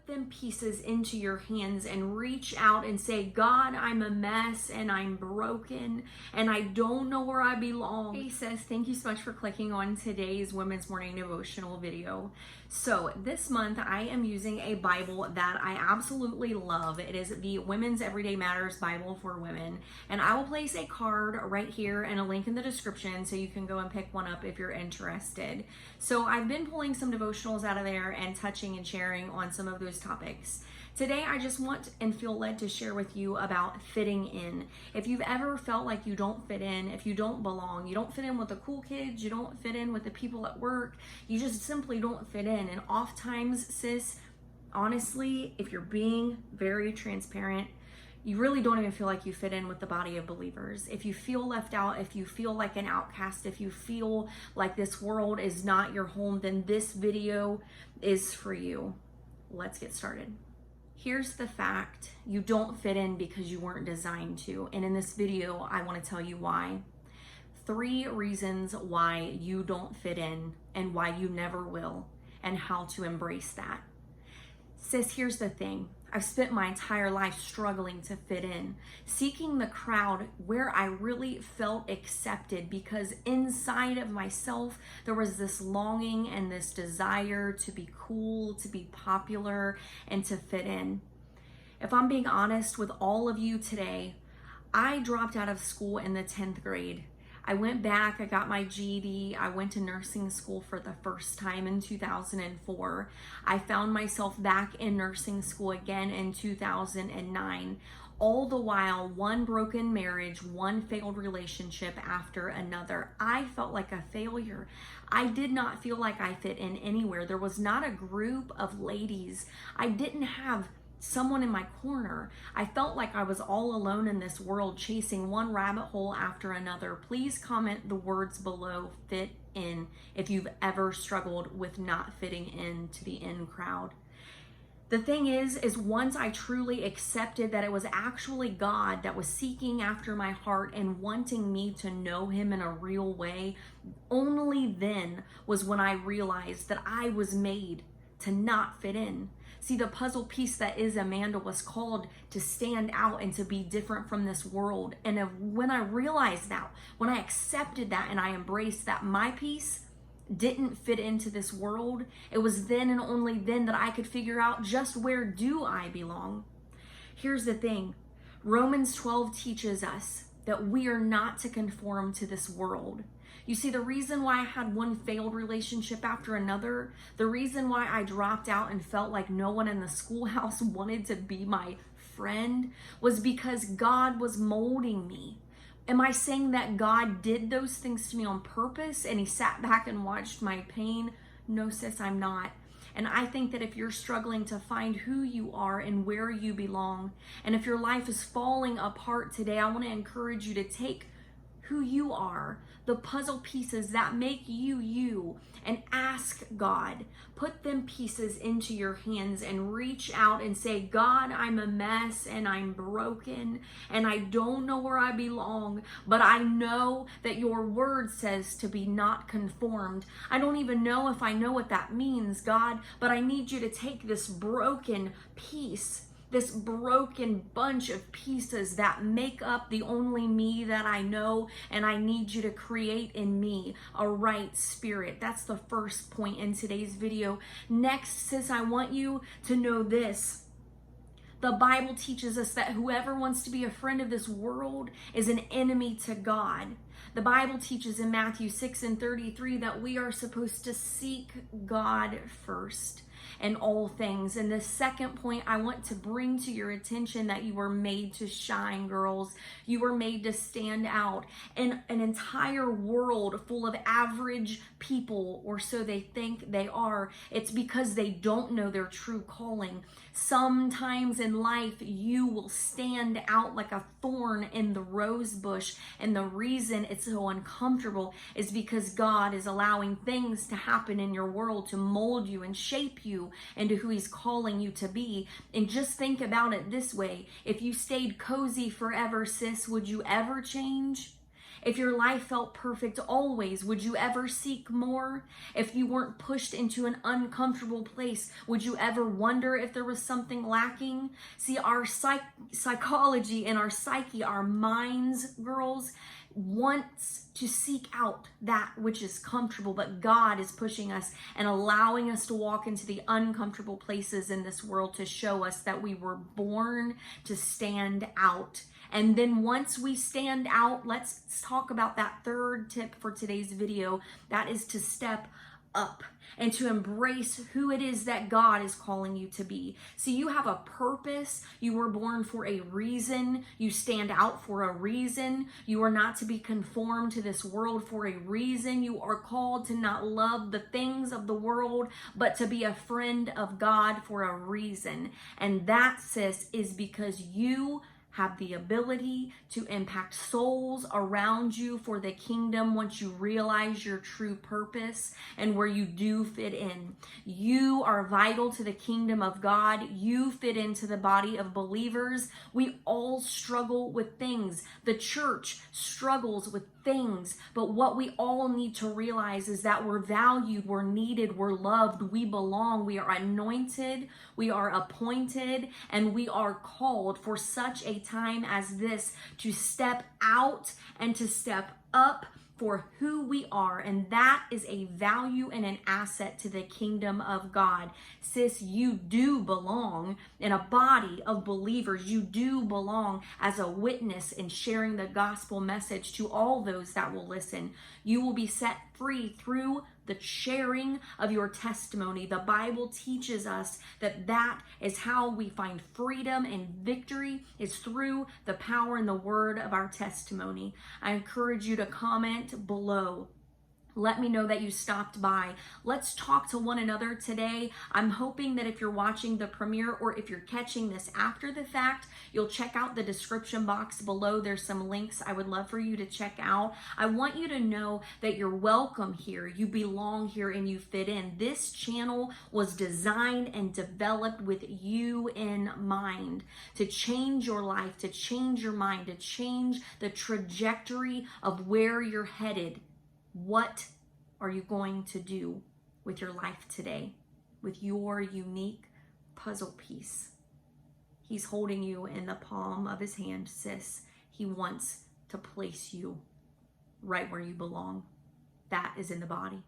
them pieces into your hands and reach out and say, God, I'm a mess and I'm broken and I don't know where I belong. Hey sis, thank you so much for clicking on today's Women's Morning Devotional video. So this month I am using a Bible that I absolutely love. It is the Women's Everyday Matters Bible for Women. And I will place a card right here and a link in the description so you can go and pick one up if you're interested. So I've been pulling some devotionals out of there and touching and sharing on some of those topics. Today, I just want and feel led to share with you about fitting in. If you've ever felt like you don't fit in, if you don't belong, you don't fit in with the cool kids, you don't fit in with the people at work, you just simply don't fit in. And oftentimes, sis, honestly, if you're being very transparent, you really don't even feel like you fit in with the body of believers. If you feel left out, if you feel like an outcast, if you feel like this world is not your home, then this video is for you. Let's get started. Here's the fact: you don't fit in because you weren't designed to. And in this video, I want to tell you why. 3 reasons why you don't fit in and why you never will, and how to embrace that. Sis, here's the thing. I've spent my entire life struggling to fit in, seeking the crowd where I really felt accepted, because inside of myself, there was this longing and this desire to be cool, to be popular, and to fit in. If I'm being honest with all of you today, I dropped out of school in the 10th grade. I went back, I got my GED, I went to nursing school for the first time in 2004. I found myself back in nursing school again in 2009. All the while, one broken marriage, one failed relationship after another. I felt like a failure. I did not feel like I fit in anywhere. There was not a group of ladies. I didn't have someone in my corner. I felt like I was all alone in this world, chasing one rabbit hole after another. Please comment the words below, fit in, if you've ever struggled with not fitting into the in crowd. The thing is once I truly accepted that it was actually God that was seeking after my heart and wanting me to know him in a real way, only then was when I realized that I was made to not fit in. See, the puzzle piece that is Amanda was called to stand out and to be different from this world. And when I realized that, when I accepted that and I embraced that my piece didn't fit into this world, it was then and only then that I could figure out just where do I belong. Here's the thing. Romans 12 teaches us that we are not to conform to this world. You see, the reason why I had one failed relationship after another, the reason why I dropped out and felt like no one in the schoolhouse wanted to be my friend, was because God was molding me. Am I saying that God did those things to me on purpose and he sat back and watched my pain? No, sis, I'm not. And I think that if you're struggling to find who you are and where you belong, and if your life is falling apart today, I want to encourage you to take who you are, the puzzle pieces that make you you, and ask God. Put them pieces into your hands and reach out and say, God, I'm a mess and I'm broken and I don't know where I belong, but I know that your word says to be not conformed. I don't even know if I know what that means, God, but I need you to take this broken piece, this broken bunch of pieces that make up the only me that I know, and I need you to create in me a right spirit. That's the first point in today's video. Next, sis, I want you to know this. The Bible teaches us that whoever wants to be a friend of this world is an enemy to God. The Bible teaches in Matthew 6:33 that we are supposed to seek God first in all things. And the second point I want to bring to your attention, that you were made to shine, girls. You were made to stand out. In an entire world full of average people, or so they think they are, it's because they don't know their true calling. Sometimes in life, you will stand out like a thorn in the rose bush. And the reason it's so uncomfortable is because God is allowing things to happen in your world to mold you and shape you into who he's calling you to be. And just think about it this way. If you stayed cozy forever, sis, would you ever change? If your life felt perfect always, would you ever seek more? If you weren't pushed into an uncomfortable place, would you ever wonder if there was something lacking? See, our psychology and our psyche, our minds, girls, wants to seek out that which is comfortable, but God is pushing us and allowing us to walk into the uncomfortable places in this world to show us that we were born to stand out. And then once we stand out, let's talk about that third tip for today's video. That is to step up and to embrace who it is that God is calling you to be. See, you have a purpose. You were born for a reason. You stand out for a reason. You are not to be conformed to this world for a reason. You are called to not love the things of the world, but to be a friend of God for a reason. And that, sis, is because you have the ability to impact souls around you for the kingdom once you realize your true purpose and where you do fit in. You are vital to the kingdom of God. You fit into the body of believers. We all struggle with things. The church struggles with things, but what we all need to realize is that we're valued, we're needed, we're loved, we belong, we are anointed, we are appointed, and we are called for such a time as this to step out and to step up for who we are, and that is a value and an asset to the kingdom of God. Sis, you do belong in a body of believers. You do belong as a witness in sharing the gospel message to all those that will listen. You will be set free through the sharing of your testimony. The Bible teaches us that that is how we find freedom and victory, is through the power and the word of our testimony. I encourage you to comment below. Let me know that you stopped by. Let's talk to one another today. I'm hoping that if you're watching the premiere or if you're catching this after the fact, you'll check out the description box below. There's some links I would love for you to check out. I want you to know that you're welcome here. You belong here and you fit in. This channel was designed and developed with you in mind to change your life, to change your mind, to change the trajectory of where you're headed. What are you going to do with your life today, with your unique puzzle piece? He's holding you in the palm of his hand, sis. He wants to place you right where you belong. That is in the body.